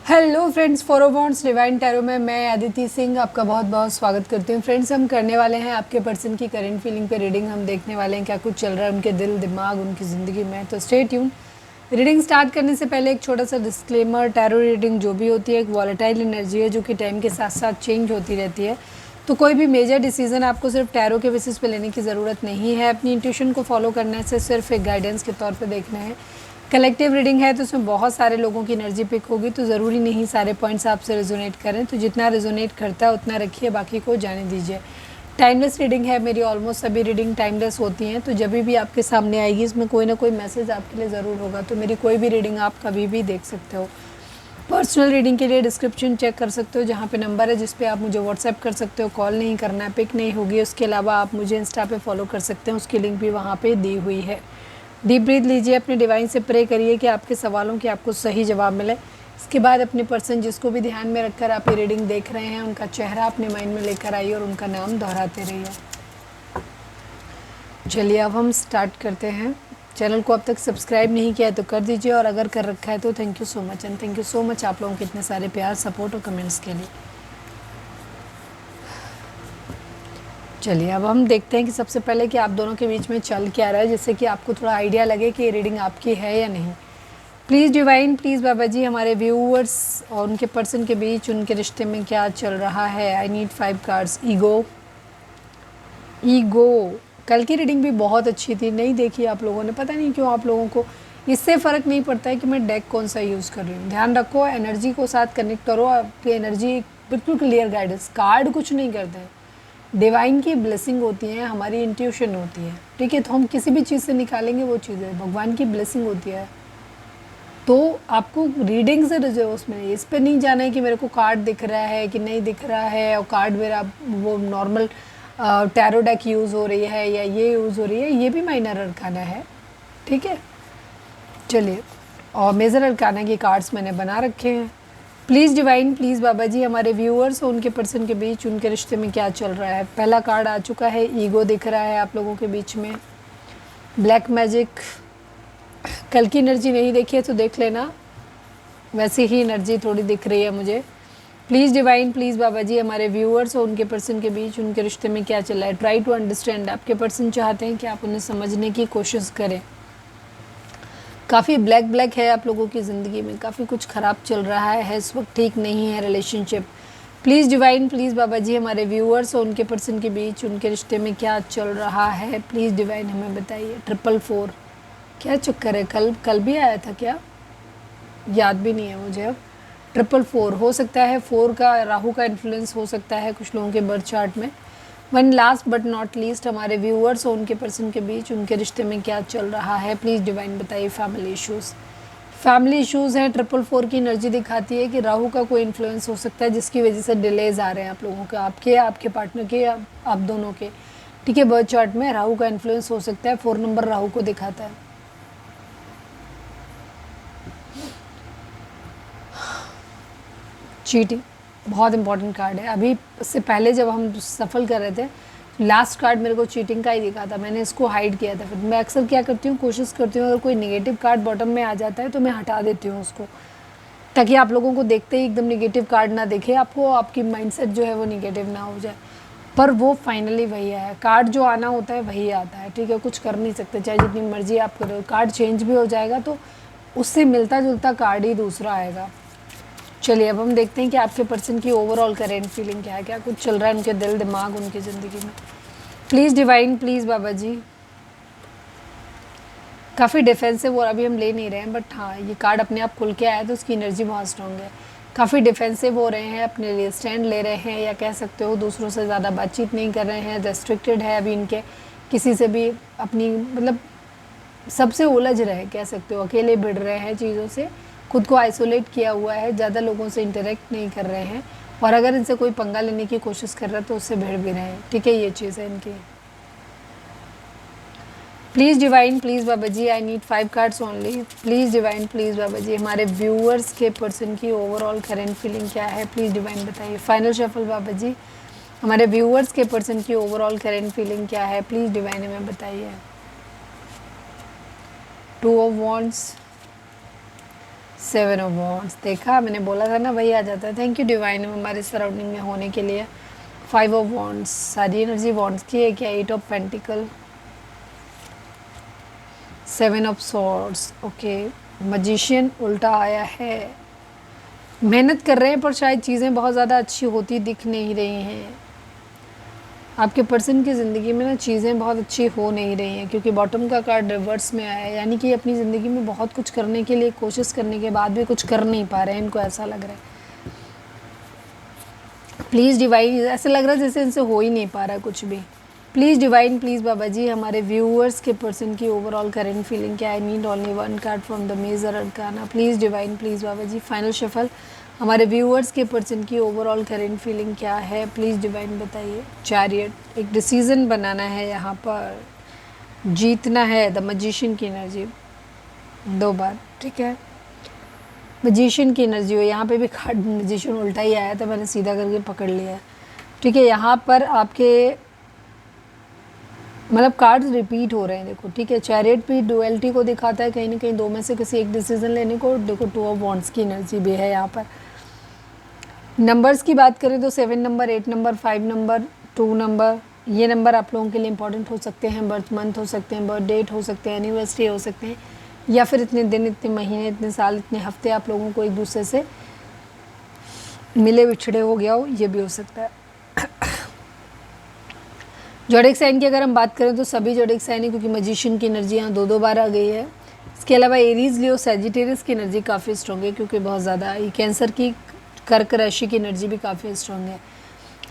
Hello friends, फोरोबॉन्ड्स divine tarot में मैं अदिति सिंह आपका बहुत बहुत स्वागत करती हूँ। फ्रेंड्स, हम करने वाले हैं आपके पर्सन की करंट फीलिंग पे रीडिंग। हम देखने वाले हैं क्या कुछ चल रहा है उनके दिल दिमाग उनकी ज़िंदगी में। तो स्टे ट्यून। रीडिंग स्टार्ट करने से पहले एक छोटा सा डिस्क्लेमर, टैरो रीडिंग जो भी होती है एक वॉलेटाइल एनर्जी है जो कि टाइम के साथ साथ चेंज होती रहती है। तो कोई भी मेजर डिसीजन आपको सिर्फ टैरो के बेसिस पे लेने की ज़रूरत नहीं है। अपनी इंट्यूशन को फॉलो करने से सिर्फ एक गाइडेंस के तौर पे देखना है। कलेक्टिव रीडिंग है तो उसमें बहुत सारे लोगों की एनर्जी पिक होगी, तो ज़रूरी नहीं सारे पॉइंट्स आपसे रेजोनेट करें। तो जितना रेजोनेट करता है उतना रखिए, बाकी को जाने दीजिए। टाइमलेस रीडिंग है मेरी, ऑलमोस्ट सभी रीडिंग टाइमलेस होती हैं। तो जब भी आपके सामने आएगी इसमें कोई ना कोई मैसेज आपके लिए ज़रूर होगा। तो मेरी कोई भी रीडिंग आप कभी भी देख सकते हो। पर्सनल रीडिंग के लिए डिस्क्रिप्शन चेक कर सकते हो, जहाँ पे नंबर है जिस पे आप मुझे व्हाट्सएप कर सकते हो। कॉल नहीं करना है, पिक नहीं होगी। उसके अलावा आप मुझे इंस्टा पे फॉलो कर सकते हैं, उसकी लिंक भी वहाँ पे दी हुई है। डीप ब्रीथ लीजिए, अपने डिवाइन से प्रे करिए कि आपके सवालों के आपको सही जवाब मिले। इसके बाद अपने पर्सन जिसको भी ध्यान में रखकर आप ये रीडिंग देख रहे हैं उनका चेहरा अपने माइंड में लेकर आइए और उनका नाम दोहराते रहिए। चलिए अब हम स्टार्ट करते हैं। चैनल को अब तक सब्सक्राइब नहीं किया है तो कर दीजिए, और अगर कर रखा है तो thank you so much. And thank you so much आप लोगों के इतने सारे प्यार, सपोर्ट और कमेंट्स के लिए। चलिए अब हम देखते हैं कि सबसे पहले कि आप दोनों के बीच में चल क्या रहा है, जिससे कि आपको थोड़ा आइडिया लगे कि ये रीडिंग आपकी है या नहीं। Please divine, please Baba ji, हमारे व्यूअर्स और उनके पर्सन के बीच उनके रिश्ते में क्या चल रहा है। आई नीड 5 कार्ड्स। ईगो। कल की रीडिंग भी बहुत अच्छी थी, नहीं देखी आप लोगों ने, पता नहीं क्यों आप लोगों को इससे फ़र्क नहीं पड़ता है कि मैं डेक कौन सा यूज़ कर रही हूँ। ध्यान रखो, एनर्जी को साथ कनेक्ट करो, आपकी एनर्जी बिल्कुल क्लियर गाइडेंस। कार्ड कुछ नहीं करते हैं, डिवाइन की ब्लेसिंग होती है, हमारी इंट्यूशन होती है। ठीक है, तो हम किसी भी चीज़ से निकालेंगे वो चीज़ें भगवान की ब्लेसिंग होती है। तो आपको रीडिंग से रिजर्व्स में इस पे नहीं जाना है कि मेरे को कार्ड दिख रहा है कि नहीं दिख रहा है, और कार्ड मेरा वो नॉर्मल टैरो डेक यूज़ हो रही है या ये यूज़ हो रही है, ये भी माइनर अरकाना है। ठीक है, चलिए, और मेजर अरकाना के कार्ड्स मैंने बना रखे हैं। Please divine, please Baba ji, हमारे व्यूअर्स और उनके पर्सन के बीच उनके रिश्ते में क्या चल रहा है। पहला कार्ड आ चुका है, ईगो दिख रहा है आप लोगों के बीच में। ब्लैक मैजिक, कल की एनर्जी नहीं देखी है तो देख लेना, वैसी ही एनर्जी थोड़ी दिख रही है मुझे। Please divine, please Baba ji, हमारे व्यूअर्स और उनके पर्सन के बीच उनके रिश्ते में क्या चल रहा है। ट्राई टू अंडरस्टैंड, आपके पर्सन चाहते हैं कि आप उन्हें समझने की कोशिश करें। काफ़ी ब्लैक ब्लैक है आप लोगों की ज़िंदगी में, काफ़ी कुछ ख़राब चल रहा है इस वक्त, ठीक नहीं है relationship. Please divine, please Baba ji, हमारे व्यूअर्स और उनके पर्सन के बीच उनके रिश्ते में क्या चल रहा है। प्लीज़ डिवाइन हमें बताइए। 444, क्या चक्कर है? कल भी आया था क्या, याद भी नहीं है मुझे अब। 444 हो सकता है 4 का राहु का इन्फ्लुएंस हो सकता है कुछ लोगों के बर्थ चार्ट में। One last but not least, हमारे व्यूअर्स और उनके पर्सन के बीच उनके रिश्ते में क्या चल रहा है। प्लीज़ डिवाइन बताइए। फैमिली इश्यूज़, फैमिली इश्यूज़ हैं। 444 की एनर्जी दिखाती है कि राहु का कोई इन्फ्लुएंस हो सकता है जिसकी वजह से डिलेज आ रहे हैं आप लोगों के, आपके आपके पार्टनर के, आप दोनों के। ठीक है, बर्थ चार्ट में राहु का इन्फ्लुएंस हो सकता है। 4 नंबर राहु को दिखाता है। चीटिंग बहुत इंपॉर्टेंट कार्ड है। अभी इससे पहले जब हम सफल कर रहे थे, लास्ट कार्ड मेरे को चीटिंग का ही दिखा था, मैंने इसको हाइड किया था। फिर मैं अक्सर क्या करती हूँ, कोशिश करती हूँ अगर कोई नेगेटिव कार्ड बॉटम में आ जाता है तो मैं हटा देती हूँ उसको, ताकि आप लोगों को देखते ही एकदम नेगेटिव कार्ड ना दिखे आपको, आपकी माइंडसेट जो है वो नेगेटिव ना हो जाए। पर वो फाइनली वही है, कार्ड जो आना होता है वही आता है। ठीक है, कुछ कर नहीं सकते, चाहे जितनी मर्जी आप करो। कार्ड चेंज भी हो जाएगा तो उससे मिलता जुलता कार्ड ही दूसरा आएगा। चलिए अब हम देखते हैं कि आपके पर्सन की ओवरऑल करेंट फीलिंग क्या है, क्या कुछ चल रहा है उनके दिल दिमाग उनकी ज़िंदगी में। प्लीज़ डिवाइन, प्लीज़ बाबा जी। काफ़ी डिफेंसिव, और अभी हम ले नहीं रहे हैं, बट हाँ ये कार्ड अपने आप खुल के आया तो उसकी एनर्जी बहुत स्ट्रॉन्ग है। काफ़ी डिफेंसिव हो रहे हैं, अपने लिए स्टैंड ले रहे हैं, या कह सकते हो दूसरों से ज़्यादा बातचीत नहीं कर रहे हैं। रेस्ट्रिक्टेड है अभी इनके, किसी से भी अपनी मतलब सबसे उलझ रहे, कह सकते हो अकेले भिड़ रहे हैं चीज़ों से, खुद को आइसोलेट किया हुआ है, ज़्यादा लोगों से इंटरेक्ट नहीं कर रहे हैं, और अगर इनसे कोई पंगा लेने की कोशिश कर रहा है तो उससे भिड़ भी रहे हैं। ठीक है, ये चीज़ है इनकी। Please divine, please Baba ji, I need 5 cards only. Please divine, please Baba ji, हमारे व्यूअर्स के पर्सन की ओवरऑल करेंट फीलिंग क्या है। प्लीज़ डिवाइन बताइए। फाइनल शफल बाबा जी, हमारे व्यूअर्स के पर्सन की ओवरऑल करेंट फीलिंग क्या है। प्लीज़ डिवाइन हमें बताइए। 2 ऑफ वॉन्ड्स, 7 ऑफ वॉन्ड्स, देखा मैंने बोला था ना वही आ जाता है। थैंक यू डिवाइन हमारे सराउंडिंग में होने के लिए। 5 ऑफ वॉन्ड्स, सारी एनर्जी वॉन्ड्स की है क्या? 8 of pentacle, 7 of swords, okay. Magician उल्टा आया है। मेहनत कर रहे हैं पर शायद चीज़ें बहुत ज़्यादा अच्छी होती दिख नहीं रही हैं। आपके पर्सन की ज़िंदगी में ना चीज़ें बहुत अच्छी हो नहीं रही हैं, क्योंकि बॉटम का कार्ड रिवर्स में आया है, यानी कि अपनी ज़िंदगी में बहुत कुछ करने के लिए कोशिश करने के बाद भी कुछ कर नहीं पा रहे हैं, इनको ऐसा लग रहा है। प्लीज़ डिवाइन, ऐसा लग रहा है जैसे इनसे हो ही नहीं पा रहा कुछ भी। Please divine, please Baba ji, हमारे व्यूअर्स के पर्सन की ओवरऑल करेंट फीलिंग क्या? I need only 1 card from the major arcana. Please divine, please Baba ji, final shuffle, हमारे व्यूअर्स के पर्सन की ओवरऑल करेंट फीलिंग क्या है? प्लीज़ डिवाइन बताइए। चैरियट, एक डिसीज़न बनाना है यहाँ पर, जीतना है। द मजिशियन की एनर्जी 2 बार, ठीक है। मजिशियन की एनर्जी हो, यहाँ पे भी कार्ड मजिशियन उल्टा ही आया था, मैंने सीधा करके पकड़ लिया, ठीक है। यहाँ पर आपके मतलब कार्ड्स रिपीट हो रहे हैं, देखो, ठीक है। चैरियट भी डुअलिटी को दिखाता है, कहीं ना कहीं दो में से किसी एक डिसीजन लेने को। देखो 2 ऑफ वॉन्ड्स की एनर्जी भी है यहाँ पर। नंबर्स की बात करें तो 7 नंबर, 8 नंबर, 5 नंबर, 2 नंबर, ये नंबर आप लोगों के लिए इंपॉर्टेंट हो सकते हैं। बर्थ मंथ हो सकते हैं, बर्थ डेट हो सकते हैं, एनिवर्सरी हो सकते हैं, या फिर इतने दिन, इतने महीने, इतने साल, इतने हफ्ते आप लोगों को एक दूसरे से मिले बिछड़े हो गया हो, ये भी हो सकता है। जोडिक साइन की अगर हम बात करें तो सभी जोडिक साइन है, क्योंकि मजिशियन की एनर्जी यहाँ 2 बार आ गई है। इसके अलावा एरीज, लियो, सैजिटेरियस की एनर्जी काफ़ी स्ट्रॉन्ग है, क्योंकि बहुत ज़्यादा ये कैंसर की, कर्क राशि की एनर्जी भी काफ़ी स्ट्रॉन्ग है।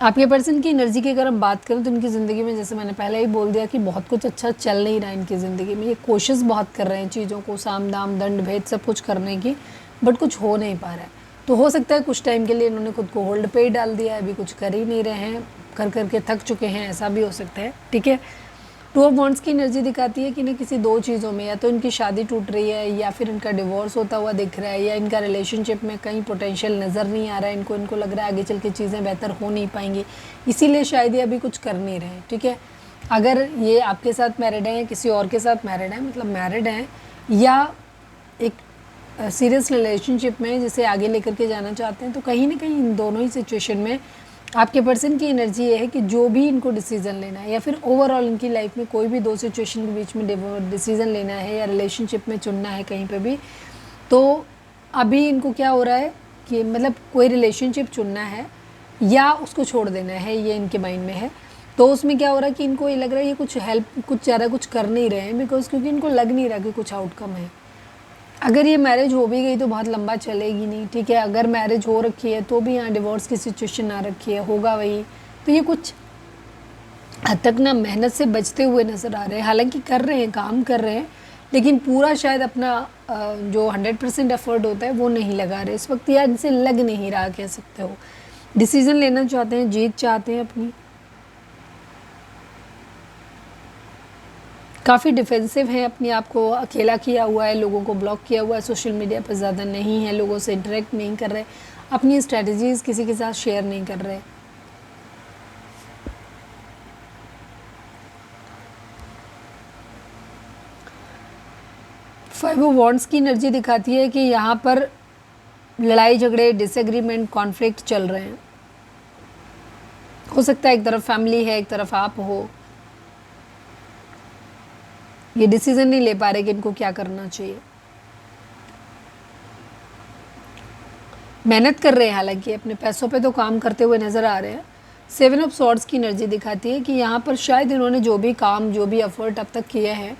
आपके पर्सन की एनर्जी की अगर हम बात करें तो इनकी ज़िंदगी में, जैसे मैंने पहले ही बोल दिया, कि बहुत कुछ अच्छा चल नहीं रहा है इनकी ज़िंदगी में। ये कोशिश बहुत कर रहे हैं चीज़ों को, साम दाम दंड भेद सब कुछ करने की, बट कुछ हो नहीं पा रहा है। तो हो सकता है कुछ टाइम के लिए इन्होंने खुद को होल्ड पे ही डाल दिया है, अभी कुछ कर ही नहीं रहे हैं, कर करके थक चुके हैं, ऐसा भी हो सकता है, ठीक है। 2 ऑफ वॉन्ड्स की एनर्जी दिखाती है कि ना किसी 2 चीज़ों में, या तो इनकी शादी टूट रही है, या फिर इनका डिवोर्स होता हुआ दिख रहा है, या इनका रिलेशनशिप में कहीं पोटेंशियल नज़र नहीं आ रहा है इनको लग रहा है आगे चल के चीज़ें बेहतर हो नहीं पाएंगी, इसीलिए शायद ये अभी कुछ कर नहीं रहे हैं, ठीक है। अगर ये आपके साथ मैरिड है या किसी और के साथ मैरिड है, मतलब मैरिड हैं या एक सीरियस रिलेशनशिप में जिसे आगे लेकर के जाना चाहते हैं, तो कहीं ना कहीं इन दोनों ही सिचुएशन में आपके पर्सन की एनर्जी ये है कि जो भी इनको डिसीज़न लेना है, या फिर ओवरऑल इनकी लाइफ में कोई भी 2 सिचुएशन के बीच में डिसीज़न लेना है, या रिलेशनशिप में चुनना है कहीं पे भी, तो अभी इनको क्या हो रहा है कि मतलब कोई रिलेशनशिप चुनना है या उसको छोड़ देना है, ये इनके माइंड में है। तो उसमें क्या हो रहा है कि इनको ये लग रहा है ये कुछ हेल्प, कुछ ज़्यादा कुछ कर नहीं रहे हैं, बिकॉज क्योंकि इनको लग नहीं रहा कि कुछ आउटकम है। अगर ये मैरिज हो भी गई तो बहुत लंबा चलेगी नहीं, ठीक है। अगर मैरिज हो रखी है तो भी यहाँ डिवोर्स की सिचुएशन आ रखी है, होगा वही। तो ये कुछ हद तक ना मेहनत से बचते हुए नज़र आ रहे हैं, हालांकि कर रहे हैं, काम कर रहे हैं, लेकिन पूरा शायद अपना जो 100% एफर्ट होता है वो नहीं लगा रहे इस वक्त, या इनसे लग नहीं रहा, कह सकते हो। डिसीज़न लेना चाहते हैं, जीत चाहते हैं अपनी, काफ़ी डिफेंसिव है, अपने आप को अकेला किया हुआ है, लोगों को ब्लॉक किया हुआ है, सोशल मीडिया पर ज़्यादा नहीं है, लोगों से इंटरेक्ट नहीं कर रहे, अपनी स्ट्रेटजीज़ किसी के साथ शेयर नहीं कर रहे। फाइव ऑफ वॉन्ड्स की एनर्जी दिखाती है कि यहाँ पर लड़ाई झगड़े, डिसएग्रीमेंट, कॉन्फ्लिक्ट चल रहे हैं। हो सकता है एक तरफ फैमिली है, एक तरफ आप हो, ये डिसीजन नहीं ले पा रहे कि इनको क्या करना चाहिए। मेहनत कर रहे हैं, हालांकि अपने पैसों पे तो काम करते हुए नज़र आ रहे हैं। 7 ऑफ सॉर्ड्स की एनर्जी दिखाती है कि यहाँ पर शायद इन्होंने जो भी काम, जो भी एफर्ट अब तक किया है,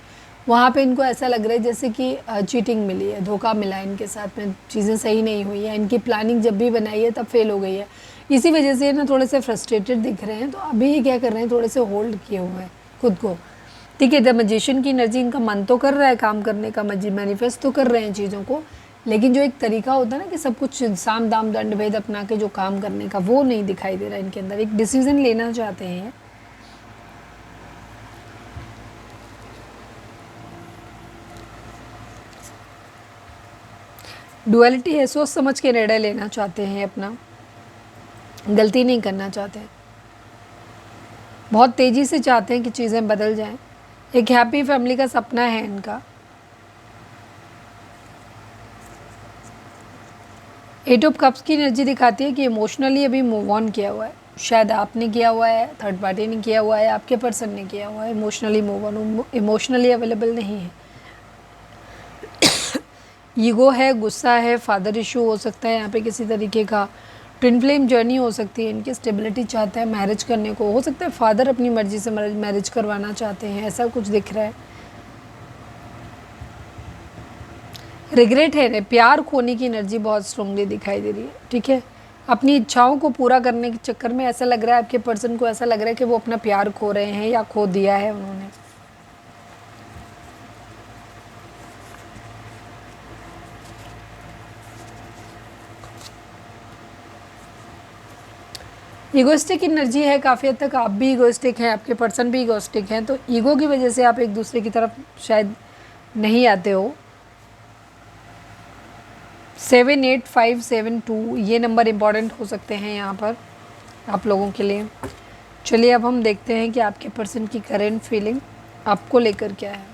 वहाँ पे इनको ऐसा लग रहा है जैसे कि चीटिंग मिली है, धोखा मिला है, इनके साथ में चीज़ें सही नहीं हुई है, इनकी प्लानिंग जब भी बनाई है तब फेल हो गई है। इसी वजह से ना थोड़े से फ्रस्ट्रेटेड दिख रहे हैं, तो अभी ये क्या कर रहे हैं, थोड़े से होल्ड किए हुए हैं खुद को, ठीक है। द मैजिशियन की एनर्जी, इनका मन तो कर रहा है काम करने का, मैनिफेस्ट तो कर रहे हैं चीज़ों को, लेकिन जो एक तरीका होता है ना कि सब कुछ साम दाम दंड भेद अपना के जो काम करने का, वो नहीं दिखाई दे रहा है इनके अंदर। एक डिसीजन लेना चाहते हैं, डुअलिटी है, सोच समझ के निर्णय लेना चाहते हैं, अपना गलती नहीं करना चाहते, बहुत तेज़ी से चाहते हैं कि चीज़ें बदल जाएं। एक हैप्पी फैमिली का सपना है इनका। एट ऑफ कप्स की एनर्जी दिखाती है कि इमोशनली अभी मूव ऑन किया हुआ है, शायद आपने किया हुआ है, थर्ड पार्टी ने किया हुआ है, आपके पर्सन ने किया हुआ है, emotionally move on, emotionally available नहीं है। ईगो है, गुस्सा है, फादर इशू हो सकता है यहाँ पे किसी तरीके का, ट्विन फ्लेम जर्नी हो सकती है, इनकी स्टेबिलिटी चाहते हैं मैरिज करने को, हो सकता है फादर अपनी मर्जी से मैरिज करवाना चाहते हैं, ऐसा कुछ दिख रहा है। रिग्रेट है, प्यार खोने की एनर्जी बहुत स्ट्रांगली दिखाई दे रही है, ठीक है। अपनी इच्छाओं को पूरा करने के चक्कर में ऐसा लग रहा है आपके पर्सन को, ऐसा लग रहा है कि वो अपना प्यार खो रहे हैं या खो दिया है उन्होंने। ईगोइस्टिक एनर्जी है काफ़ी हद तक, आप भी ईगोइस्टिक हैं, आपके पर्सन भी ईगोइस्टिक हैं, तो ईगो की वजह से आप एक दूसरे की तरफ शायद नहीं आते हो। 78572 ये नंबर इम्पॉर्टेंट हो सकते हैं यहाँ पर आप लोगों के लिए। चलिए अब हम देखते हैं कि आपके पर्सन की करेंट फीलिंग आपको लेकर क्या है।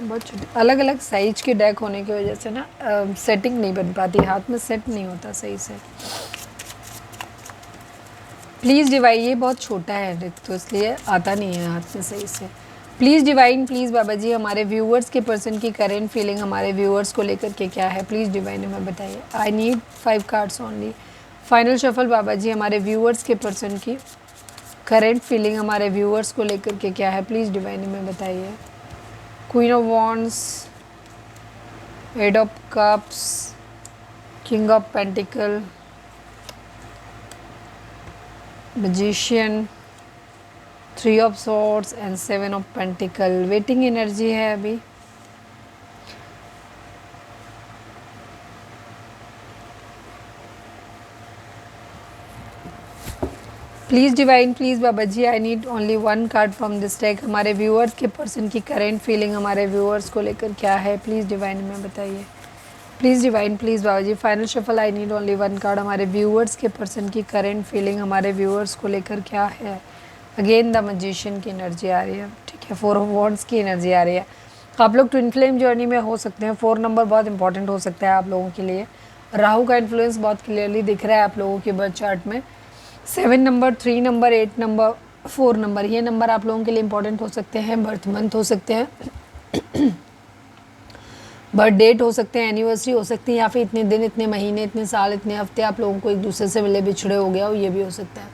बहुत छोटे अलग अलग साइज के डेक होने की वजह से ना सेटिंग नहीं बन पाती, हाथ में सेट नहीं होता सही से। प्लीज़ डिवाइन, ये बहुत छोटा है डेक तो इसलिए आता नहीं है हाथ में सही से। Please divine, please Baba ji हमारे व्यूअर्स के पर्सन की करेंट फीलिंग हमारे व्यूअर्स को लेकर के क्या है, प्लीज़ डिवाइन हमें बताइए। I need 5 cards only. Final shuffle Baba ji हमारे व्यूअर्स के पर्सन की करेंट फीलिंग हमारे व्यूअर्स को लेकर के क्या है, प्लीज़ डिवाइन हमें बताइए। Queen of wands, eight of cups, king of pentacle, magician, 3 of swords and 7 of pentacle. Waiting energy है अभी। Please divine, please Baba ji I need only 1 card from this deck. हमारे व्यूअर्स के पर्सन की current feeling हमारे viewers को लेकर क्या है, प्लीज़ डिवाइन हमें बताइए। Please divine, please Baba ji final shuffle I need only 1 card. हमारे व्यूअर्स के पर्सन की करेंट फीलिंग हमारे व्यूअर्स को लेकर क्या है। अगेन द मैजिशियन की एनर्जी आ रही है, ठीक है। 4 ऑफ वॉन्ड्स की एनर्जी आ रही है। आप लोग ट्विन फ्लेम जर्नी में हो सकते हैं, 4 नंबर बहुत इंपॉर्टेंट हो सकता है आप लोगों के लिए। राहु का इन्फ्लुएंस बहुत क्लियरली दिख रहा है आप लोगों के बर्थ चार्ट में। 7 नंबर, 3 नंबर, 8 नंबर, 4 नंबर, ये नंबर आप लोगों के लिए इंपॉर्टेंट हो सकते हैं। बर्थ मंथ हो सकते हैं, बर्थ डेट हो सकते हैं, एनिवर्सरी हो सकती है, या फिर इतने दिन, इतने महीने, इतने साल, इतने हफ्ते आप लोगों को एक दूसरे से मिले बिछड़े हो गया हो, ये भी हो सकता है।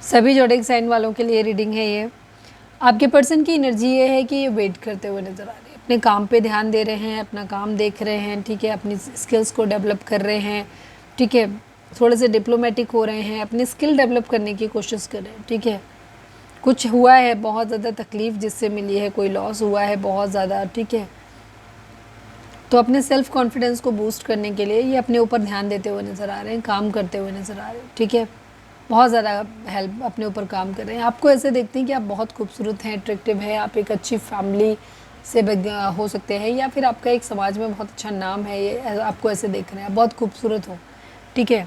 सभी जोडिक साइन वालों के लिए रीडिंग है ये। आपके पर्सन की एनर्जी ये है कि ये वेट करते हुए नज़र आ रहे हैं, अपने काम पे ध्यान दे रहे हैं, अपना काम देख रहे हैं, ठीक है, अपनी स्किल्स को डेवलप कर रहे हैं, ठीक है, थोड़े से डिप्लोमेटिक हो रहे हैं, अपनी स्किल डेवलप करने की कोशिश कर रहे हैं, ठीक है। कुछ हुआ है, बहुत ज़्यादा तकलीफ़ जिससे मिली है, कोई लॉस हुआ है बहुत ज़्यादा, ठीक है, तो अपने सेल्फ कॉन्फिडेंस को बूस्ट करने के लिए ये अपने ऊपर ध्यान देते हुए नज़र आ रहे हैं, काम करते हुए नज़र आ रहे हैं, ठीक है, बहुत ज़्यादा हेल्प अपने ऊपर काम कर रहे हैं। आपको ऐसे देखते हैं कि आप बहुत खूबसूरत हैं, अट्रैक्टिव हैं, आप एक अच्छी फैमिली से हो सकते हैं, या फिर आपका एक समाज में बहुत अच्छा नाम है, ये आपको ऐसे देख रहे हैं, आप बहुत खूबसूरत हो, ठीक है,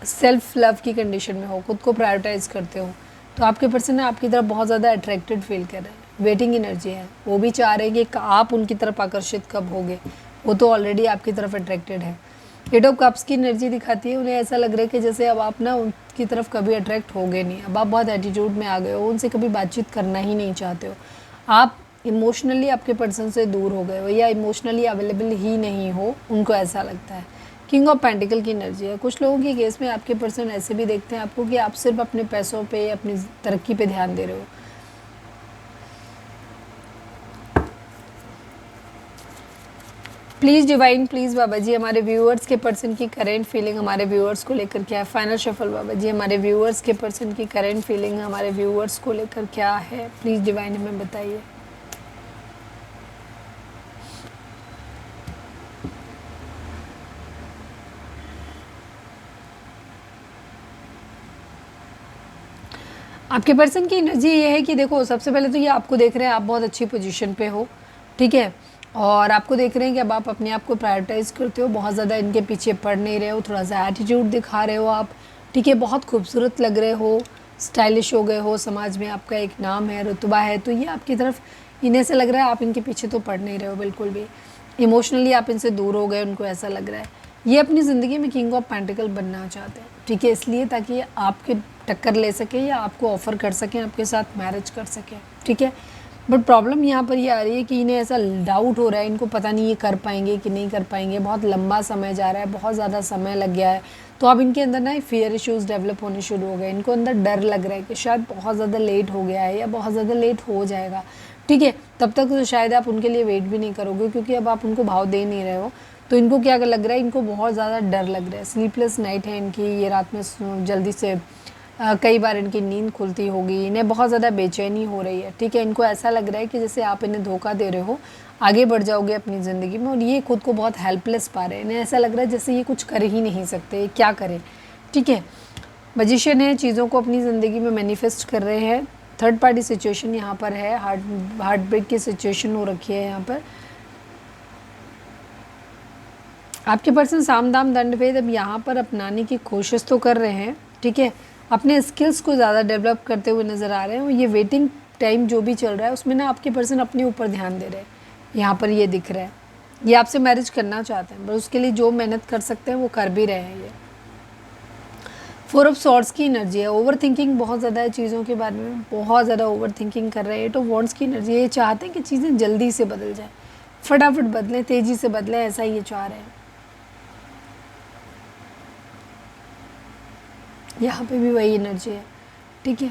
सेल्फ लव की कंडीशन में हो, खुद को प्रायोरिटाइज करते हो, तो आपके पर्सन आपकी तरफ बहुत ज़्यादा अट्रैक्टेड फील कर रहे हैं। वेटिंग एनर्जी है, वो भी चाह रहे हैं कि आप उनकी तरफ आकर्षित कब होगे, वो तो ऑलरेडी आपकी तरफ अट्रैक्टेड है। एट ऑफ कप्स की एनर्जी दिखाती है, उन्हें ऐसा लग रहा है कि जैसे अब आप ना उनकी तरफ कभी अट्रैक्ट हो गए नहीं, अब आप बहुत एटीट्यूड में आ गए हो, उनसे कभी बातचीत करना ही नहीं चाहते हो, आप इमोशनली आपके पर्सन से दूर हो गए हो या इमोशनली अवेलेबल ही नहीं हो, उनको ऐसा लगता है। किंग ऑफ पेंटिकल की एनर्जी है। कुछ लोगों के केस में आपके पर्सन ऐसे भी देखते हैं आपको कि आप सिर्फ अपने पैसों पे, अपनी तरक्की पे ध्यान दे रहे हो। Please divine, please Baba ji हमारे व्यूअर्स के पर्सन की करेंट फीलिंग हमारे व्यूअर्स को लेकर क्या है। फाइनल शफल बाबा जी हमारे व्यूअर्स के पर्सन की करेंट फीलिंग हमारे व्यूअर्स को लेकर क्या है, प्लीज़ डिवाइन हमें बताइए। आपके पर्सन की एनर्जी ये है कि देखो, सबसे पहले तो ये आपको देख रहे हैं, आप बहुत अच्छी पोजीशन पे हो, ठीक है, और आपको देख रहे हैं कि अब आप अपने आप को प्रायोरिटाइज़ करते हो, बहुत ज़्यादा इनके पीछे पड़ नहीं रहे हो, थोड़ा सा एटीट्यूड दिखा रहे हो आप, ठीक है, बहुत खूबसूरत लग रहे हो, स्टाइलिश हो गए हो, समाज में आपका एक नाम है, रुतबा है, तो ये आपकी तरफ इन्हें ऐसा लग रहा है आप इनके पीछे तो पड़ नहीं रहे हो बिल्कुल भी। इमोशनली आप इनसे दूर हो गए, उनको ऐसा लग रहा है। ये अपनी ज़िंदगी में किंग ऑफ पेंटिकल बनना चाहते हैं, ठीक है, इसलिए ताकि आपके टक्कर ले सके या आपको ऑफ़र कर सकें, आपके साथ मैरिज कर सकें, ठीक है। बट प्रॉब्लम यहाँ पर ये आ रही है कि इन्हें ऐसा डाउट हो रहा है, इनको पता नहीं ये कर पाएंगे कि नहीं कर पाएंगे, बहुत लंबा समय जा रहा है, बहुत ज़्यादा समय लग गया है, तो अब इनके अंदर ना फियर इश्यूज़ डेवलप होने शुरू हो गए, इनको अंदर डर लग रहा है कि शायद बहुत ज़्यादा लेट हो गया है या बहुत ज़्यादा लेट हो जाएगा, ठीक है। तब तक तो शायद आप उनके लिए वेट भी नहीं करोगे, क्योंकि अब आप उनको भाव दे नहीं रहे हो, तो इनको क्या लग रहा है, इनको बहुत ज़्यादा डर लग रहा है। स्लीपलेस नाइट है इनकी, ये रात में जल्दी से कई बार इनकी नींद खुलती होगी, इन्हें बहुत ज़्यादा बेचैनी हो रही है, ठीक है। इनको ऐसा लग रहा है कि जैसे आप इन्हें धोखा दे रहे हो, आगे बढ़ जाओगे अपनी ज़िंदगी में, और ये खुद को बहुत हेल्पलेस पा रहे हैं, इन्हें ऐसा लग रहा है जैसे ये कुछ कर ही नहीं सकते, क्या करें, ठीक है। मैजिशियन है, चीज़ों को अपनी ज़िंदगी में मैनिफेस्ट कर रहे हैं। थर्ड पार्टी सिचुएशन यहाँ पर है, हार्ट ब्रेक की सिचुएशन हो रखी है यहाँ पर। आपके पर्सन साम दाम दंड भेद अब यहाँ पर अपनाने की कोशिश तो कर रहे हैं, ठीक है, अपने स्किल्स को ज़्यादा डेवलप करते हुए नज़र आ रहे हैं, और ये वेटिंग टाइम जो भी चल रहा है उसमें ना आपके पर्सन अपने ऊपर ध्यान दे रहे हैं, यहाँ पर ये दिख रहा है। ये आपसे मैरिज करना चाहते हैं, बस उसके लिए जो मेहनत कर सकते हैं वो कर भी रहे हैं। ये 4 ऑफ सॉर्ड्स की एनर्जी है, ओवर थिंकिंग बहुत ज़्यादा है चीज़ों के बारे में, बहुत ज़्यादा ओवर थिंकिंग कर रहे हैं। 8 ऑफ वॉन्ड्स की एनर्जी है, ये चाहते हैं कि चीज़ें जल्दी से बदल जाए, फटाफट बदलें, तेज़ी से बदलें, ऐसा ये चाह रहे हैं। यहाँ पे भी वही एनर्जी है, ठीक है।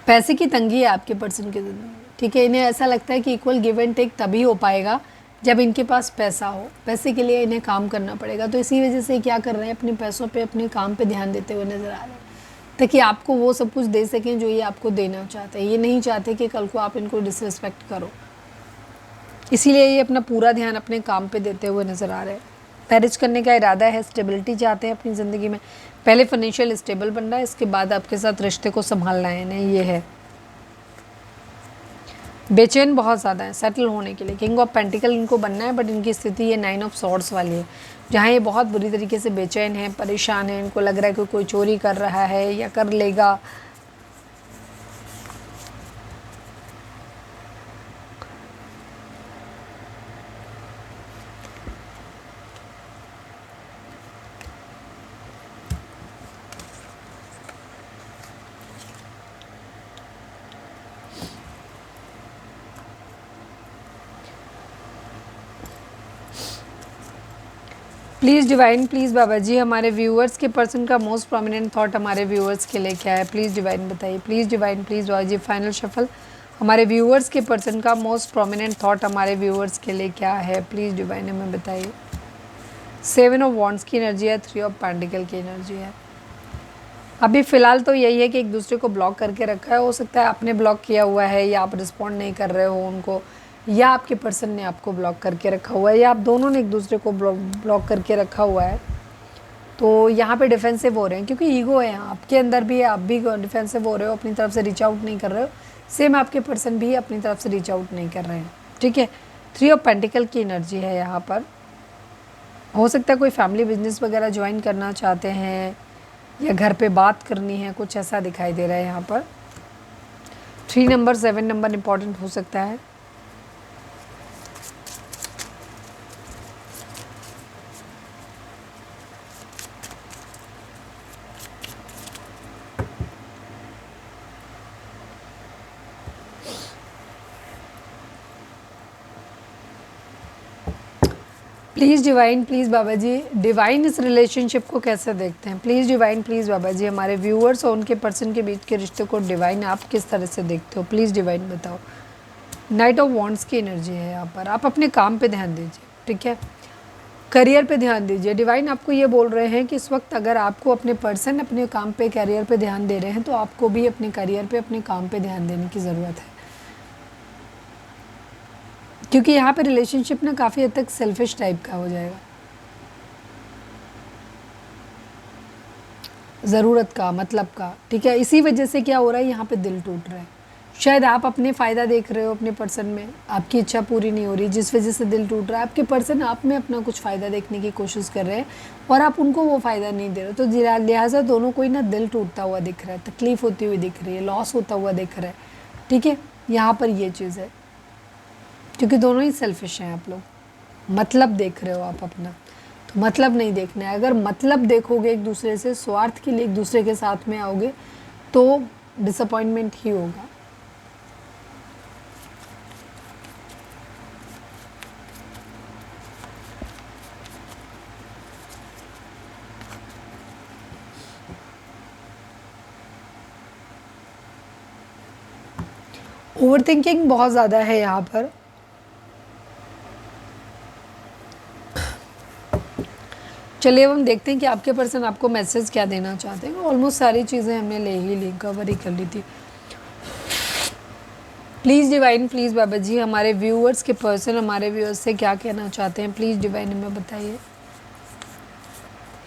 पैसे की तंगी है आपके पर्सन की ज़िंदगी में, ठीक है। इन्हें ऐसा लगता है कि इक्वल गिव एंड टेक तभी हो पाएगा जब इनके पास पैसा हो, पैसे के लिए इन्हें काम करना पड़ेगा, तो इसी वजह से क्या कर रहे हैं, अपने पैसों पे, अपने काम पे ध्यान देते हुए नज़र आ रहे हैं, ताकि आपको वो सब कुछ दे सकें जो ये आपको देना चाहते हैं। ये नहीं चाहते कि कल को आप इनको डिसरिस्पेक्ट करो, इसीलिए ये अपना पूरा ध्यान अपने काम पे देते हुए नज़र आ रहे हैं। मैरिज करने का इरादा है, स्टेबिलिटी चाहते हैं अपनी ज़िंदगी में, पहले फाइनेंशियल स्टेबल बनना है, इसके बाद आपके साथ रिश्ते को संभालना है इन्हें, ये है। बेचैन बहुत ज़्यादा है सेटल होने के लिए, किंग ऑफ पेंटिकल इनको बनना है, बट इनकी स्थिति ये 9 ऑफ सॉर्ड्स वाली है, जहाँ ये बहुत बुरी तरीके से बेचैन है, परेशान है, इनको लग रहा है कि कोई चोरी कर रहा है या कर लेगा। Please divine, please Baba ji, हमारे व्यूअर्स के पर्सन का मोस्ट प्रोमिनेंट थॉट हमारे व्यूअर्स के लिए क्या है, प्लीज़ डिवाइन बताइए, please divine, please Baba ji. Final shuffle, हमारे व्यूअर्स के पर्सन का मोस्ट प्रोमिनेंट थॉट हमारे व्यूअर्स के लिए क्या है, प्लीज़ डिवाइन हमें बताइए। 7 ऑफ वॉन्ड्स की एनर्जी है, 3 ऑफ पेंटिकल की एनर्जी है। अभी फ़िलहाल तो यही है कि एक दूसरे को ब्लॉक करके रखा है, हो सकता है आपने ब्लॉक किया हुआ है, या आप रिस्पॉन्ड नहीं कर रहे हो उनको, या आपके पर्सन ने आपको ब्लॉक करके रखा हुआ है, या आप दोनों ने एक दूसरे को ब्लॉक करके रखा हुआ है। तो यहाँ पे डिफेंसिव हो रहे हैं, क्योंकि ईगो है यहाँ आपके अंदर भी, आप भी डिफेंसिव हो रहे हो, अपनी तरफ से रीच आउट नहीं कर रहे हो, सेम आपके पर्सन भी अपनी तरफ से रीच आउट नहीं कर रहे हैं, ठीक है। 3 ऑफ पेंटिकल की एनर्जी है यहाँ पर। हो सकता है कोई फैमिली बिजनेस वगैरह ज्वाइन करना चाहते हैं, या घर पे बात करनी है, कुछ ऐसा दिखाई दे रहा है यहाँ पर। 3 नंबर 7 नंबर इम्पॉर्टेंट हो सकता है। Please divine, please Baba ji, divine इस रिलेशनशिप को कैसे देखते हैं, please divine, please Baba ji, हमारे व्यूअर्स और उनके पर्सन के बीच के रिश्ते को डिवाइन आप किस तरह से देखते हो, प्लीज़ डिवाइन बताओ। नाइट ऑफ वॉन्ड्स की एनर्जी है यहाँ पर। आप अपने काम पे ध्यान दीजिए, ठीक है, करियर पे ध्यान दीजिए। डिवाइन आपको ये बोल रहे हैं कि इस वक्त अगर आपको अपने पर्सन अपने काम पे, करियर पे ध्यान दे रहे हैं, तो आपको भी अपने करियर पे, अपने काम पे ध्यान देने की ज़रूरत है, क्योंकि यहाँ पे रिलेशनशिप ना काफ़ी हद तक सेल्फिश टाइप का हो जाएगा, ज़रूरत का, मतलब का, ठीक है। इसी वजह से क्या हो रहा है, यहाँ पे दिल टूट रहा है, शायद आप अपने फ़ायदा देख रहे हो अपने पर्सन में, आपकी इच्छा पूरी नहीं हो रही, जिस वजह से दिल टूट रहा है। आपके पर्सन आप में अपना कुछ फ़ायदा देखने की कोशिश कर रहे हैं और आप उनको वो फ़ायदा नहीं दे रहे हो, तो लिहाजा दोनों को ही ना दिल टूटता हुआ दिख रहा है, तकलीफ़ होती हुई दिख रही है, लॉस होता हुआ दिख रहा है। ठीक है, यहाँ पर ये चीज़ है, क्योंकि दोनों ही सेल्फिश हैं आप लोग, मतलब देख रहे हो आप अपना, तो मतलब नहीं देखना है। अगर मतलब देखोगे एक दूसरे से, स्वार्थ के लिए एक दूसरे के साथ में आओगे तो डिसअपॉइंटमेंट ही होगा। ओवर थिंकिंग बहुत ज़्यादा है यहाँ पर। चलिए अब हम देखते हैं कि आपके पर्सन आपको मैसेज क्या देना चाहते हैं। ऑलमोस्ट सारी चीज़ें हमने ले ही ली, कवर ही कर ली थी। Please divine, please Baba ji, हमारे व्यूअर्स के पर्सन हमारे व्यूअर्स से क्या कहना चाहते हैं, प्लीज़ डिवाइन हमें बताइए।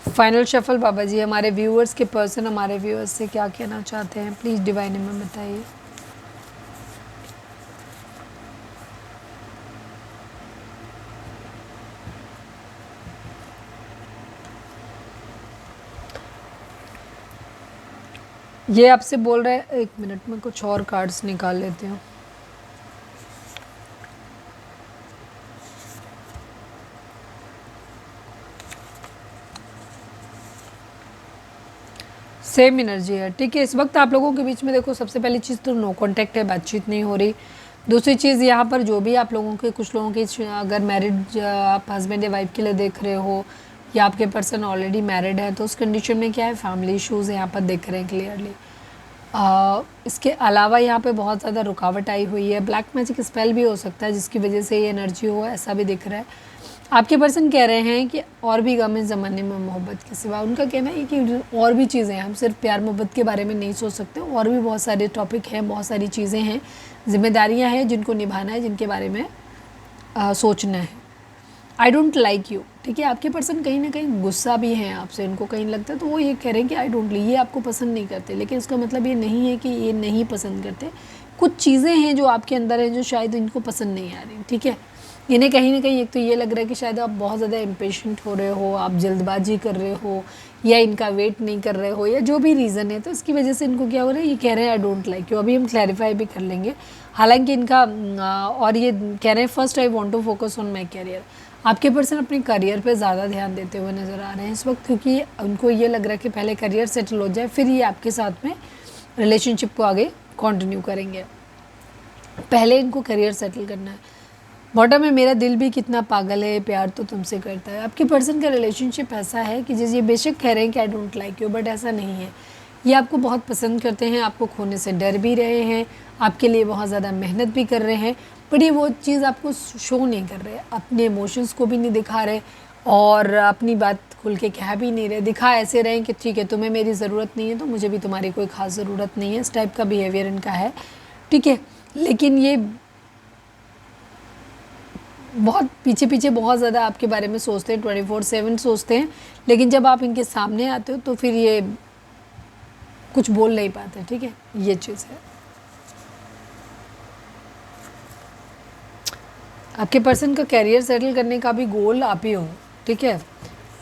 फाइनल शफल बाबा जी, हमारे व्यूअर्स के पर्सन हमारे व्यूअर्स से क्या कहना चाहते हैं, प्लीज़ डिवाइन हमें बताइए। ये आपसे बोल रहे हैं, एक मिनट में कुछ और कार्ड्स निकाल लेती हूँ। सेम एनर्जी है, ठीक है। इस वक्त आप लोगों के बीच में देखो, सबसे पहली चीज़ तो नो कांटेक्ट है, बातचीत नहीं हो रही। दूसरी चीज़ यहाँ पर जो भी आप लोगों के, कुछ लोगों की अगर मैरिड आप हस्बैंड या वाइफ के लिए देख रहे हो या आपके पर्सन ऑलरेडी मैरिड है, तो उस कंडीशन में क्या है, फैमिली इश्यूज़ यहाँ पर दिख रहे हैं क्लियरली। इसके अलावा यहाँ पे बहुत ज़्यादा रुकावट आई हुई है। ब्लैक मैजिक स्पेल भी हो सकता है जिसकी वजह से ये एनर्जी हो, ऐसा भी दिख रहा है। आपके पर्सन कह रहे हैं कि और भी गम इस ज़माने में मोहब्बत के सिवा। उनका कहना है कि और भी चीज़ें हैं, हम सिर्फ प्यार मोहब्बत के बारे में नहीं सोच सकते, और भी बहुत सारे टॉपिक हैं, बहुत सारी चीज़ें हैं, जिम्मेदारियां हैं जिनको निभाना है, जिनके बारे में सोचना है। आई डोंट लाइक यू, ठीक है। आपके पर्सन कहीं ना कहीं गुस्सा भी हैं आपसे, इनको कहीं लगता है, तो वो ये कह रहे हैं कि आई डोंट, ये आपको पसंद नहीं करते, लेकिन इसका मतलब ये नहीं है कि ये नहीं पसंद करते। कुछ चीज़ें हैं जो आपके अंदर है जो शायद इनको पसंद नहीं आ रही, ठीक है। इन्हें कहीं ना कहीं एक तो ये लग रहा है कि शायद आप बहुत ज़्यादा इम्पेशेंट हो रहे हो, आप जल्दबाजी कर रहे हो, या इनका वेट नहीं कर रहे हो, या जो भी रीज़न है, तो इसकी वजह से इनको क्या हो रहा है, ये कह रहे हैं आई डोंट लाइक यू। अभी हम क्लैरिफाई भी कर लेंगे। हालांकि इनका और ये कह रहे हैं first I want to focus on my career. आपके पर्सन अपने करियर पे ज़्यादा ध्यान देते हुए नज़र आ रहे हैं इस वक्त, क्योंकि उनको ये लग रहा है कि पहले करियर सेटल हो जाए, फिर ये आपके साथ में रिलेशनशिप को आगे कंटिन्यू करेंगे। पहले इनको करियर सेटल करना है। बॉटम में मेरा दिल भी कितना पागल है, प्यार तो तुमसे करता है। आपके पर्सन का रिलेशनशिप ऐसा है कि जिस, ये बेशक कह रहे हैं कि I don't like you, but ऐसा नहीं है। ये आपको बहुत पसंद करते हैं, आपको खोने से डर भी रहे हैं, आपके लिए बहुत ज़्यादा मेहनत भी कर रहे हैं, बट ये वो चीज़ आपको शो नहीं कर रहे, अपने इमोशंस को भी नहीं दिखा रहे और अपनी बात खुल के कह भी नहीं रहे। दिखा ऐसे रहे कि ठीक है, तुम्हें मेरी ज़रूरत नहीं है तो मुझे भी तुम्हारी कोई ख़ास ज़रूरत नहीं है, इस टाइप का बिहेवियर इनका है, ठीक है। लेकिन ये बहुत पीछे पीछे बहुत ज़्यादा आपके बारे में सोचते हैं, 24/7 सोचते हैं, लेकिन जब आप इनके सामने आते हो तो फिर ये कुछ बोल नहीं पाते, ठीक है, ये चीज़ है। आपके पर्सन का कैरियर सेटल करने का भी गोल आप ही हो, ठीक है।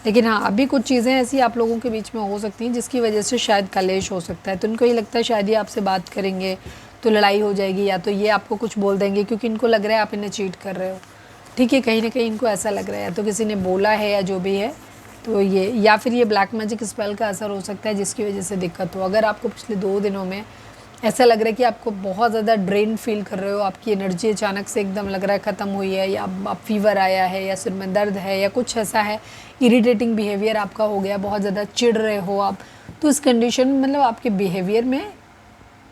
लेकिन हाँ, अभी कुछ चीज़ें ऐसी आप लोगों के बीच में हो सकती हैं जिसकी वजह से शायद कलेश हो सकता है। तो इनको ये लगता है शायद ये आपसे बात करेंगे तो लड़ाई हो जाएगी, या तो ये आपको कुछ बोल देंगे क्योंकि इनको लग रहा है आप इन्हें चीट कर रहे हो, ठीक है। कहीं ना कहीं इनको ऐसा लग रहा है, या तो किसी ने बोला है या जो भी है, तो ये, या फिर ये ब्लैक मैजिक स्पेल का असर हो सकता है जिसकी वजह से दिक्कत हो। अगर आपको पिछले 2 दिनों में ऐसा लग रहा है कि आपको बहुत ज़्यादा ड्रेन फील कर रहे हो, आपकी एनर्जी अचानक से एकदम लग रहा है ख़त्म हुई है, या आप फीवर आया है, या सिर में दर्द है, या कुछ ऐसा है, इरिटेटिंग बिहेवियर आपका हो गया, बहुत ज़्यादा चिढ़ रहे हो आप, तो इस कंडीशन में मतलब आपके बिहेवियर में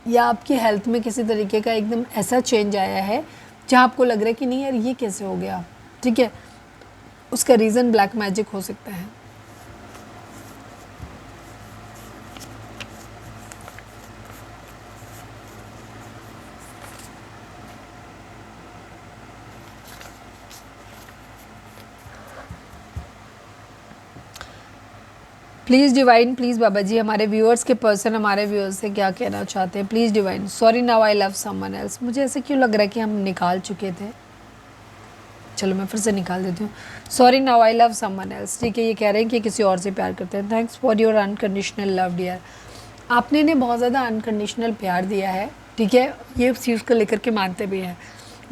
या आपकी हेल्थ में किसी तरीके का एकदम ऐसा चेंज आया है जहाँ आपको लग रहा है कि नहीं यार ये कैसे हो गया, ठीक है। उसका रीज़न ब्लैक मैजिक हो सकता है। Please divine, please Baba ji हमारे व्यूअर्स के पर्सन हमारे व्यूअर्स से क्या कहना चाहते हैं, please divine. Sorry now I love someone else. मुझे ऐसे क्यों लग रहा है कि हम निकाल चुके थे, चलो मैं फिर से निकाल देती हूँ। Sorry now I love someone else, ठीक है, ये कह रहे हैं कि किसी और से प्यार करते हैं। Thanks for your unconditional love dear. आपने इन्हें बहुत ज़्यादा अनकंडीशनल प्यार दिया है, ठीक है, ये इस चीज़ को लेकर के मानते भी हैं,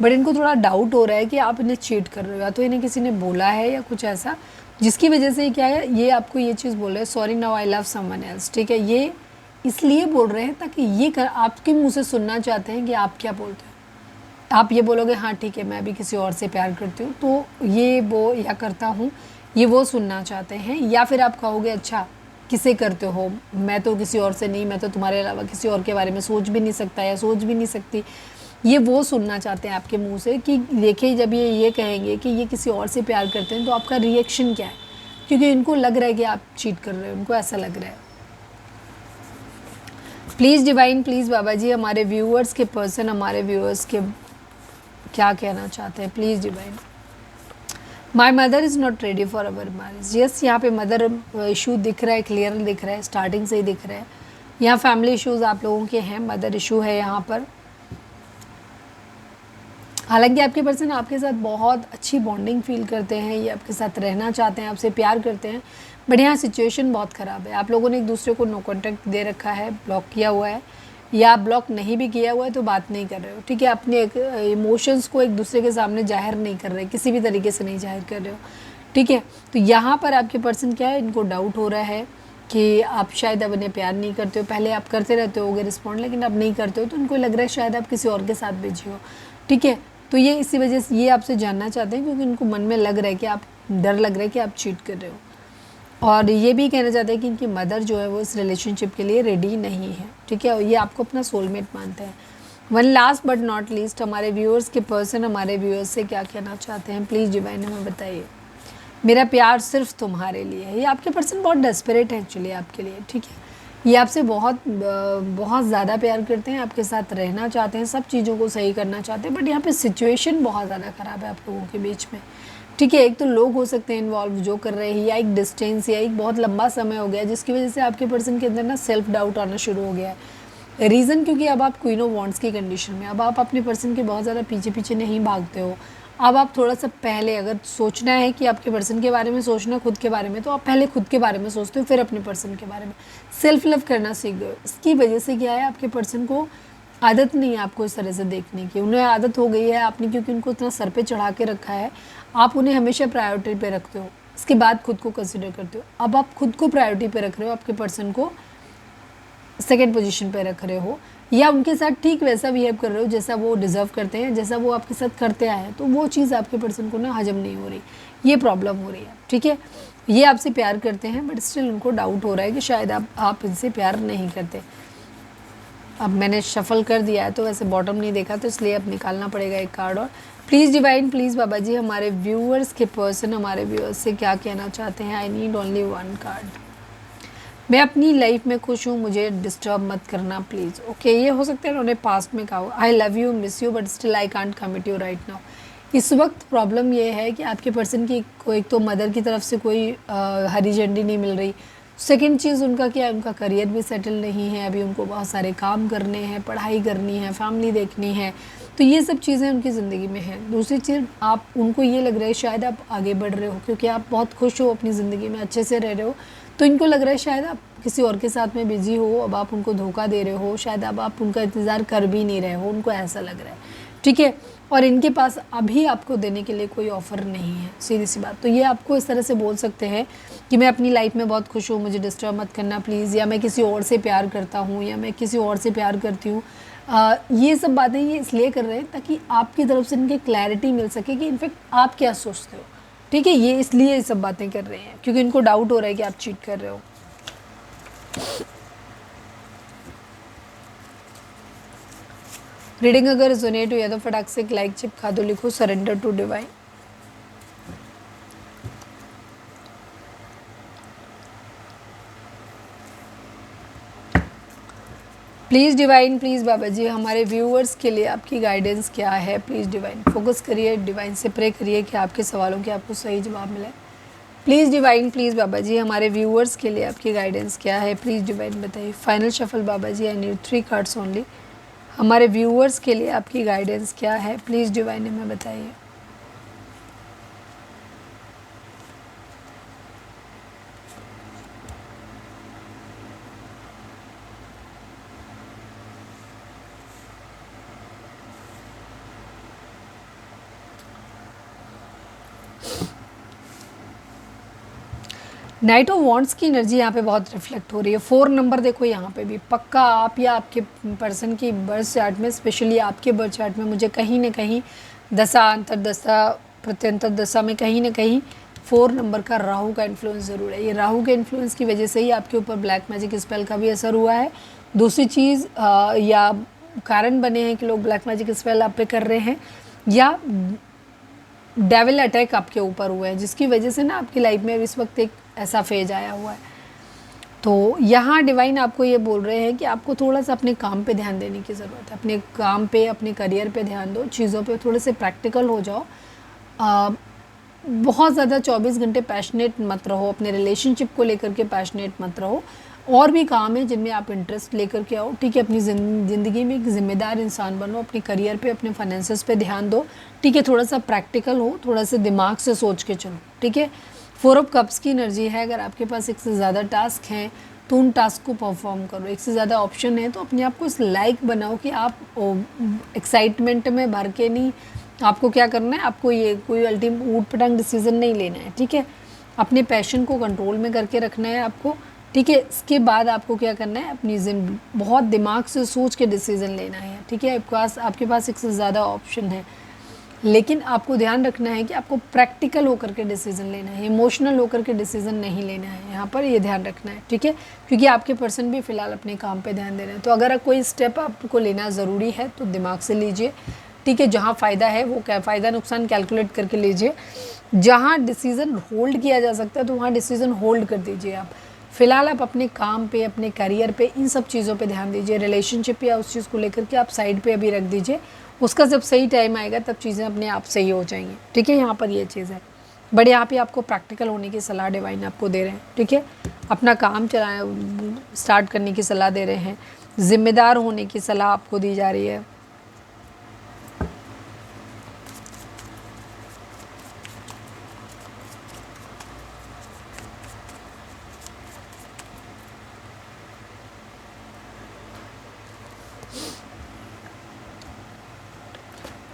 बट इनको थोड़ा डाउट हो रहा है कि आप इन्हें चीट कर रहे हो, या तो इन्हें किसी ने बोला है या कुछ ऐसा, जिसकी वजह से क्या है, ये आपको ये चीज़ बोल रहे हैं sorry now I love someone else, ठीक है। ये इसलिए बोल रहे हैं ताकि ये आपके मुंह से सुनना चाहते हैं कि आप क्या बोलते हैं। आप ये बोलोगे हाँ ठीक है मैं भी किसी और से प्यार करती हूँ, तो ये वो या करता हूँ, ये वो सुनना चाहते हैं। या फिर आप कहोगे अच्छा किसे करते हो, मैं तो किसी और से नहीं, मैं तो तुम्हारे अलावा किसी और के बारे में सोच भी नहीं सकता या सोच भी नहीं सकती, ये वो सुनना चाहते हैं आपके मुंह से कि देखिए जब ये कहेंगे कि ये किसी और से प्यार करते हैं तो आपका रिएक्शन क्या है, क्योंकि इनको लग रहा है कि आप चीट कर रहे हो, उनको ऐसा लग रहा है। Please divine, please Baba ji हमारे व्यूअर्स के पर्सन हमारे व्यूअर्स के क्या कहना चाहते हैं, please divine. My mother is not ready for our marriage. Yes, यहाँ पे मदर इशू दिख रहा है, क्लियर दिख रहा है, स्टार्टिंग से ही दिख रहा है। यहाँ फैमिली इश्यूज़ आप लोगों के हैं, मदर इशू है यहाँ पर। हालांकि आपके पर्सन आपके साथ बहुत अच्छी बॉन्डिंग फील करते हैं, ये आपके साथ रहना चाहते हैं, आपसे प्यार करते हैं, बट यहाँ सिचुएशन बहुत ख़राब है। आप लोगों ने एक दूसरे को नो कॉन्टैक्ट दे रखा है, ब्लॉक किया हुआ है, या ब्लॉक नहीं भी किया हुआ है तो बात नहीं कर रहे हो, ठीक है। अपने इमोशंस को एक दूसरे के सामने जाहिर नहीं कर रहे, किसी भी तरीके से नहीं जाहिर कर रहे हो, ठीक है। तो यहाँ पर आपके पर्सन क्या है, इनको डाउट हो रहा है कि आप शायद अब इन्हें प्यार नहीं करते हो। पहले आप करते रहते होगे रिस्पॉन्ड, लेकिन अब नहीं करते हो, तो उनको लग रहा है शायद आप किसी और के साथ बिजी हो, ठीक है। तो ये इसी वजह से ये आपसे जानना चाहते हैं, क्योंकि उनको मन में लग रहा है कि आप, डर लग रहा है कि आप चीट कर रहे हो। और ये भी कहना चाहते हैं कि इनकी मदर जो है वो इस रिलेशनशिप के लिए रेडी नहीं है, ठीक है। ये आपको अपना सोलमेट मानते हैं। One last but not least हमारे व्यूअर्स के पर्सन हमारे व्यूअर्स से क्या कहना चाहते हैं, प्लीज़ डिवाइन हमें बताइए। मेरा प्यार सिर्फ तुम्हारे लिए है। ये आपके पर्सन बहुत डेस्परेट है एक्चुअली आपके लिए, ठीक है। ये आपसे बहुत ज़्यादा प्यार करते हैं, आपके साथ रहना चाहते हैं, सब चीज़ों को सही करना चाहते हैं, बट यहाँ पे सिचुएशन बहुत ज़्यादा ख़राब है आप लोगों के बीच में, ठीक है। एक तो लोग हो सकते हैं इन्वॉल्व जो कर रहे हैं, या एक डिस्टेंस, या एक बहुत लंबा समय हो गया जिसकी वजह से आपके पर्सन के अंदर ना सेल्फ डाउट आना शुरू हो गया है। रीज़न क्योंकि अब आप क्वीन ऑफ वॉन्ड्स की कंडीशन में, अब आप अपने पर्सन के बहुत ज़्यादा पीछे पीछे नहीं भागते हो। अब आप थोड़ा सा पहले, अगर सोचना है कि आपके पर्सन के बारे में सोचना, खुद के बारे में, तो आप पहले खुद के बारे में सोचते हो, फिर अपने पर्सन के बारे में। सेल्फ लव करना सीख गए। इसकी वजह से क्या है, आपके पर्सन को आदत नहीं है आपको इस तरह से देखने की, उन्हें आदत हो गई है आपने, क्योंकि उनको इतना सर पे चढ़ा के रखा है, आप उन्हें हमेशा प्रायोरिटी पे रखते हो, इसके बाद खुद को कंसिडर करते हो। अब आप खुद को प्रायोरिटी पे रख रहे हो, आपके पर्सन को सेकेंड पोजीशन पे रख रहे हो, या उनके साथ ठीक वैसा बिहेव कर रहे हो जैसा वो डिज़र्व करते हैं, जैसा वो आपके साथ करते आए हैं, तो वो चीज़ आपके पर्सन को ना हजम नहीं हो रही, ये प्रॉब्लम हो रही है, ठीक है। ये आपसे प्यार करते हैं, बट स्टिल उनको डाउट हो रहा है कि शायद आप इनसे प्यार नहीं करते। अब मैंने शफल कर दिया है तो वैसे बॉटम नहीं देखा, तो इसलिए अब निकालना पड़ेगा एक कार्ड और। Please divine, please Baba ji हमारे व्यूअर्स के पर्सन हमारे व्यूअर्स से क्या कहना चाहते हैं। आई नीड ओनली वन कार्ड। मैं अपनी लाइफ में खुश हूँ, मुझे डिस्टर्ब मत करना प्लीज़। ओके, ये हो सकता है उन्होंने पास्ट में कहा हो I love you, miss you, but still I can't commit you right now. इस वक्त प्रॉब्लम ये है कि आपके पर्सन की कोई तो मदर की तरफ से कोई हरी झंडी नहीं मिल रही। सेकंड चीज़ उनका क्या है, उनका करियर भी सेटल नहीं है, अभी उनको बहुत सारे काम करने हैं, पढ़ाई करनी है, फैमिली देखनी है, तो ये सब चीज़ें उनकी ज़िंदगी में हैं। दूसरी चीज़, आप उनको ये लग रहा है शायद आप आगे बढ़ रहे हो, क्योंकि आप बहुत खुश हो अपनी ज़िंदगी में, अच्छे से रह रहे हो, तो इनको लग रहा है शायद आप किसी और के साथ में बिजी हो, अब आप उनको धोखा दे रहे हो, शायद अब आप उनका इंतज़ार कर भी नहीं रहे हो, उनको ऐसा लग रहा है, ठीक है। और इनके पास अभी आपको देने के लिए कोई ऑफ़र नहीं है, सीधी सी बात। तो ये आपको इस तरह से बोल सकते हैं कि मैं अपनी लाइफ में बहुत खुश हूँ, मुझे डिस्टर्ब मत करना प्लीज़, या मैं किसी और से प्यार करता हूँ, या मैं किसी और से प्यार करती हूँ। ये सब बातें ये इसलिए कर रहे हैं ताकि आपकी तरफ से इनकी क्लैरिटी मिल सके कि इनफैक्ट आप क्या सोचते हो, ठीक है। ये इसलिए ये सब बातें कर रहे हैं क्योंकि इनको डाउट हो रहा है कि आप चीट कर रहे हो। रीडिंग अगर रिजोनेट हुई है तो फटाक से एक लाइक चिपका दो, लिखो surrender to divine. Please divine, please Baba ji हमारे व्यूअर्स के लिए आपकी गाइडेंस क्या है। प्लीज़ डिवाइन फोकस करिए, डिवाइन से प्रे करिए कि आपके सवालों के आपको सही जवाब मिले। Please divine, please Baba ji हमारे व्यूअर्स के लिए आपकी गाइडेंस क्या है, प्लीज़ डिवाइन बताइए। Final shuffle Baba ji, I need 3 cards only. हमारे व्यूअर्स के लिए आपकी गाइडेंस क्या है, प्लीज़ डिवाइन हमें बताइए। नाइट ऑफ वॉन्ट्स की एनर्जी यहाँ पे बहुत रिफ्लेक्ट हो रही है। 4 नंबर देखो यहाँ पे भी पक्का आप या आपके पर्सन की बर्थ चार्ट में, स्पेशली आपके बर्थ चार्ट में मुझे कहीं ना कहीं दशा, अंतरदशा, प्रत्यंतर दशा में कहीं ना कहीं 4 नंबर का राहु का इन्फ्लुएंस ज़रूर है। ये राहु के इन्फ्लुएंस की वजह से ही आपके ऊपर ब्लैक मैजिक स्पेल का भी असर हुआ है। दूसरी चीज़ या कारण बने हैं कि लोग ब्लैक मैजिक स्पेल आप पे कर रहे हैं, या डेविल अटैक आपके ऊपर हुआ है, जिसकी वजह से ना आपकी लाइफ में इस वक्त एक ऐसा फेज आया हुआ है। तो यहाँ डिवाइन आपको ये बोल रहे हैं कि आपको थोड़ा सा अपने काम पे ध्यान देने की ज़रूरत है। अपने काम पे, अपने करियर पे ध्यान दो, चीज़ों पे थोड़े से प्रैक्टिकल हो जाओ। बहुत ज़्यादा 24 घंटे पैशनेट मत रहो, अपने रिलेशनशिप को लेकर के पैशनेट मत रहो। और भी काम है जिनमें आप इंटरेस्ट लेकर के आओ, ठीक है। अपनी ज़िंदगी में एक ज़िम्मेदार इंसान बनो, अपने करियर पे, अपने फाइनेंसेस पे ध्यान दो, ठीक है। थोड़ा सा प्रैक्टिकल हो, थोड़ा सा दिमाग से सोच के चलो, ठीक है। 4 ऑफ कप्स की एनर्जी है। अगर आपके पास एक से ज़्यादा टास्क हैं तो उन टास्क को परफॉर्म करो। एक से ज़्यादा ऑप्शन है तो अपने आप को इस लाइक बनाओ कि आप एक्साइटमेंट में भर के नहीं, आपको क्या करना है, आपको ये कोई अल्टीमेट ऊट पटांग डिसीजन नहीं लेना है, ठीक है। अपने पैशन को कंट्रोल में करके रखना है आपको, ठीक है। इसके बाद आपको क्या करना है, अपनी बहुत दिमाग से सोच के डिसीज़न लेना है, ठीक है। आपके पास एक से ज़्यादा ऑप्शन है, लेकिन आपको ध्यान रखना है कि आपको प्रैक्टिकल होकर के डिसीज़न लेना है, इमोशनल होकर के डिसीज़न नहीं लेना है। यहाँ पर ये ध्यान रखना है, ठीक है, क्योंकि आपके पर्सन भी फ़िलहाल अपने काम पे ध्यान दे रहे हैं। तो अगर कोई स्टेप आपको लेना ज़रूरी है तो दिमाग से लीजिए, ठीक है। जहाँ फ़ायदा है वो क्या फ़ायदा नुकसान कैलकुलेट करके लीजिए। जहाँ डिसीज़न होल्ड किया जा सकता है तो वहाँ डिसीज़न होल्ड कर दीजिए आप। फ़िलहाल आप अपने काम पे, अपने करियर पे, इन सब चीज़ों पे ध्यान दीजिए। रिलेशनशिप या उस चीज़ को लेकर के आप साइड पे अभी रख दीजिए। उसका जब सही टाइम आएगा तब चीज़ें अपने आप सही हो जाएंगी, ठीक है। यहाँ पर ये चीज़ है, बट यहाँ पे आपको प्रैक्टिकल होने की सलाह डिवाइन आपको दे रहे हैं, ठीक है। अपना काम स्टार्ट करने की सलाह दे रहे हैं, ज़िम्मेदार होने की सलाह आपको दी जा रही है।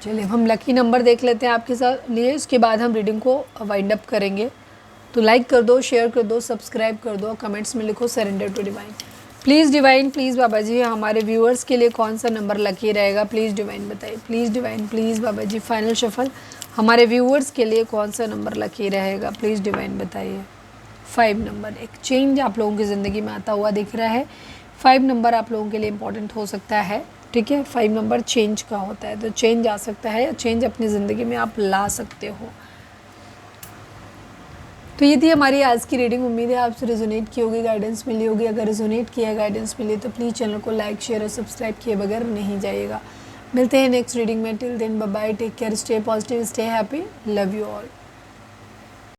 चलिए हम लकी नंबर देख लेते हैं आपके साथ लिए, उसके बाद हम रीडिंग को वाइंड अप करेंगे। तो लाइक कर दो, शेयर कर दो, सब्सक्राइब कर दो, कमेंट्स में लिखो surrender to divine. Please divine, please Baba ji हमारे व्यूअर्स के लिए कौन सा नंबर लकी रहेगा, प्लीज़ डिवाइन बताइए। Please divine, please Baba ji final shuffle हमारे व्यूअर्स के लिए कौन सा नंबर लकी रहेगा, प्लीज़ डिवाइन बताइए। 5 नंबर, एक चेंज आप लोगों की ज़िंदगी में आता हुआ दिख रहा है। 5 नंबर आप लोगों के लिए इंपॉर्टेंट हो सकता है, ठीक है। 5 नंबर चेंज का होता है, तो चेंज आ सकता है या चेंज अपनी ज़िंदगी में आप ला सकते हो। तो ये थी हमारी आज की रीडिंग। उम्मीद है आपसे रेजोनेट की होगी, गाइडेंस मिली होगी। अगर रेजोनेट किया, गाइडेंस मिली तो प्लीज़ चैनल को लाइक, शेयर और सब्सक्राइब किए बगैर नहीं जाइएगा। मिलते हैं नेक्स्ट रीडिंग में। Till then bye bye, take care, stay positive, stay happy, love you all.